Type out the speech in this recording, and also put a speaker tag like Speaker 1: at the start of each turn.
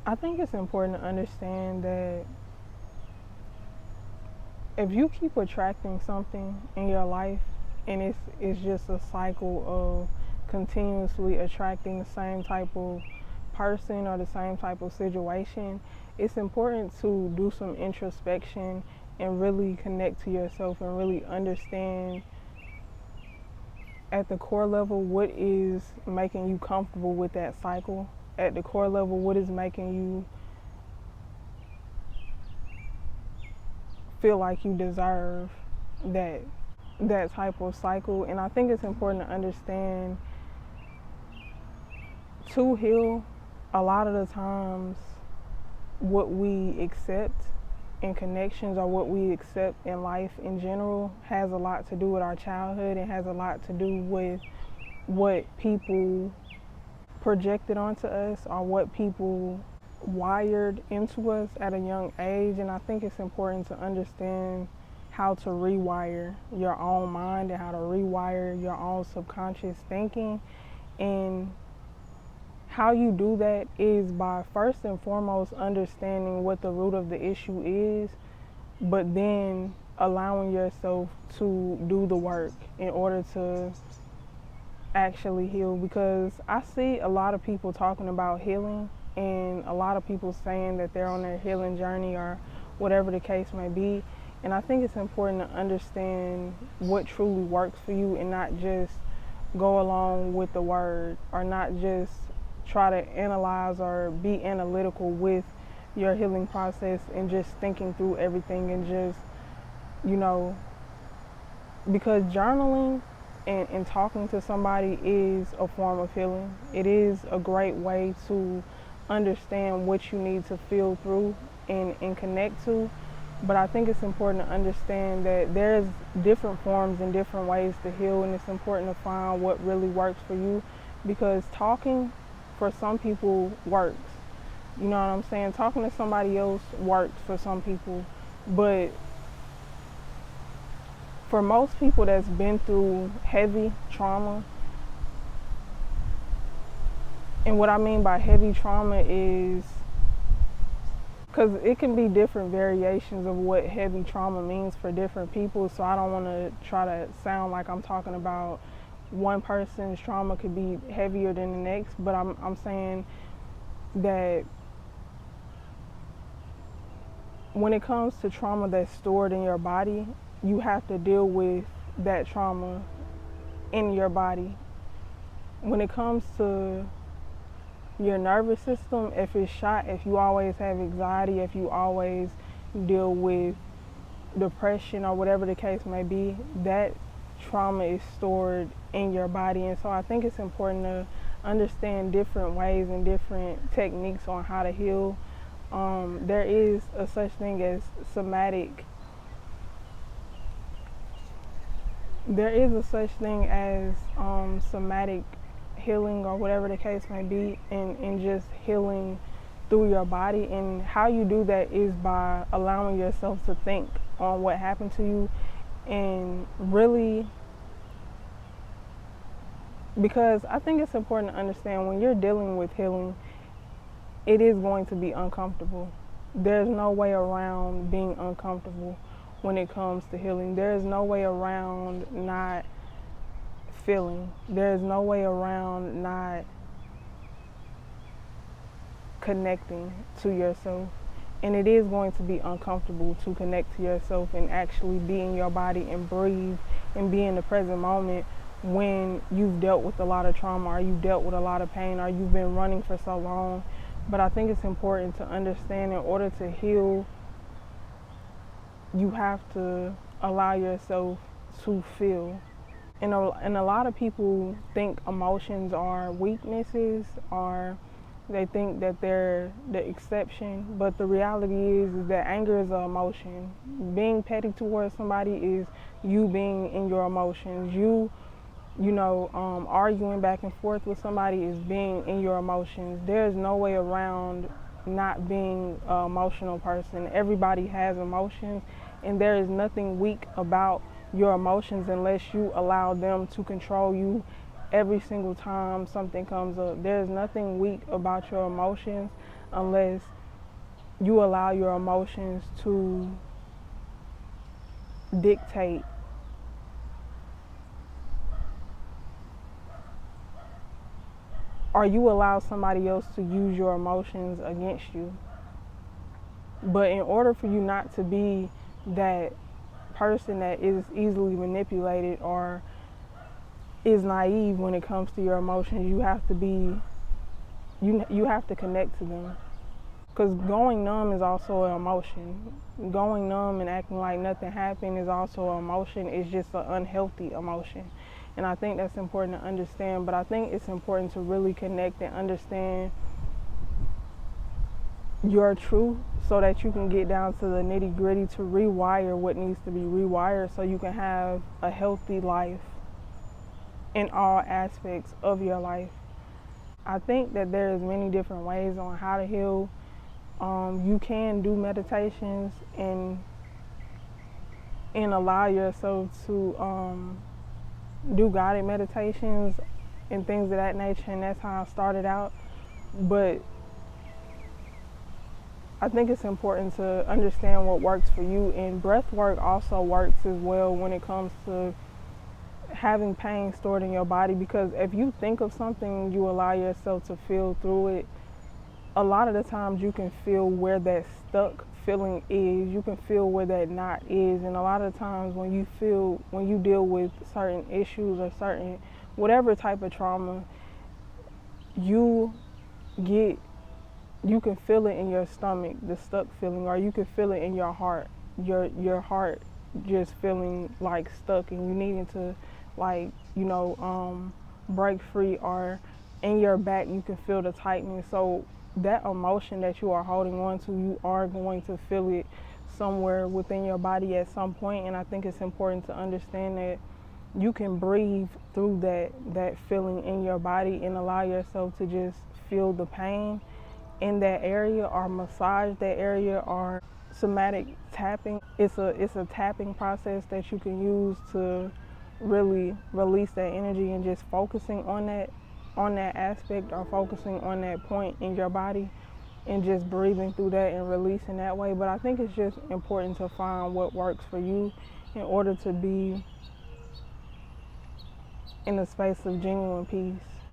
Speaker 1: I think it's important to understand that if you keep attracting something in your life and it's just a cycle of continuously attracting the same type of person or the same type of situation, it's important to do some introspection and really connect to yourself and really understand at the core level what is making you comfortable with that cycle. At the core level, what is making you feel like you deserve that type of cycle. And I think it's important to understand to heal, a lot of the times what we accept in connections or what we accept in life in general has a lot to do with our childhood and has a lot to do with what people projected onto us or what people wired into us at a young age. And I think it's important to understand how to rewire your own mind and how to rewire your own subconscious thinking. And how you do that is by first and foremost understanding what the root of the issue is, but then allowing yourself to do the work in order to actually heal. Because I see a lot of people talking about healing and a lot of people saying that they're on their healing journey or whatever the case may be. And I think it's important to understand what truly works for you and not just go along with the word or not just try to analyze or be analytical with your healing process and just thinking through everything and just, you know, because journaling and talking to somebody is a form of healing. It is a great way to understand what you need to feel through and connect to. But I think it's important to understand that there's different forms and different ways to heal, and it's important to find what really works for you, because talking for some people works. You know what I'm saying? Talking to somebody else works for some people, but for most people that's been through heavy trauma, and what I mean by heavy trauma is, because it can be different variations of what heavy trauma means for different people, so I don't want to try to sound like I'm talking about one person's trauma could be heavier than the next, but I'm saying that when it comes to trauma that's stored in your body, you have to deal with that trauma in your body. When it comes to your nervous system, if it's shot, if you always have anxiety, if you always deal with depression or whatever the case may be, that trauma is stored in your body. And so I think it's important to understand different ways and different techniques on how to heal. There is a such thing as somatic. There is a such thing as somatic healing or whatever the case may be, and just healing through your body. And how you do that is by allowing yourself to think on what happened to you, and really, because I think it's important to understand when you're dealing with healing, it is going to be uncomfortable. There's no way around being uncomfortable when it comes to healing. There's no way around not feeling. There's no way around not connecting to yourself. And it is going to be uncomfortable to connect to yourself and actually be in your body and breathe and be in the present moment when you've dealt with a lot of trauma or you've dealt with a lot of pain or you've been running for so long. But I think it's important to understand in order to heal, you have to allow yourself to feel. And a lot of people think emotions are weaknesses, or they think that they're the exception. But the reality is that anger is an emotion. Being petty towards somebody is you being in your emotions. Arguing back and forth with somebody is being in your emotions. There's no way around not being an emotional person. Everybody has emotions, and there is nothing weak about your emotions unless you allow them to control you every single time something comes up. There's nothing weak about your emotions unless you allow your emotions to dictate or you allow somebody else to use your emotions against you. But in order for you not to be that person that is easily manipulated or is naive when it comes to your emotions, you have to be, you have to connect to them. Because going numb is also an emotion. Going numb and acting like nothing happened is also an emotion. It's just an unhealthy emotion. And I think that's important to understand. But I think it's important to really connect and understand your truth so that you can get down to the nitty gritty to rewire what needs to be rewired so you can have a healthy life in all aspects of your life. I think that there's many different ways on how to heal. You can do meditations and allow yourself to do guided meditations and things of that nature, and that's how I started out. But I think it's important to understand what works for you, and breath work also works as well when it comes to having pain stored in your body, because if you think of something, you allow yourself to feel through it. A lot of the times you can feel where that stuck feeling is, you can feel where that knot is, and a lot of times when you deal with certain issues or certain whatever type of trauma, you can feel it in your stomach, the stuck feeling, or you can feel it in your heart, your heart just feeling like stuck and you needing to break free, or in your back you can feel the tightness. So that emotion that you are holding on to, you are going to feel it somewhere within your body at some point. And I think it's important to understand that you can breathe through that feeling in your body and allow yourself to just feel the pain in that area, or massage that area, or somatic tapping. It's a tapping process that you can use to really release that energy, and just focusing on that aspect or focusing on that point in your body and just breathing through that and releasing that way. But I think it's just important to find what works for you in order to be in a space of genuine peace.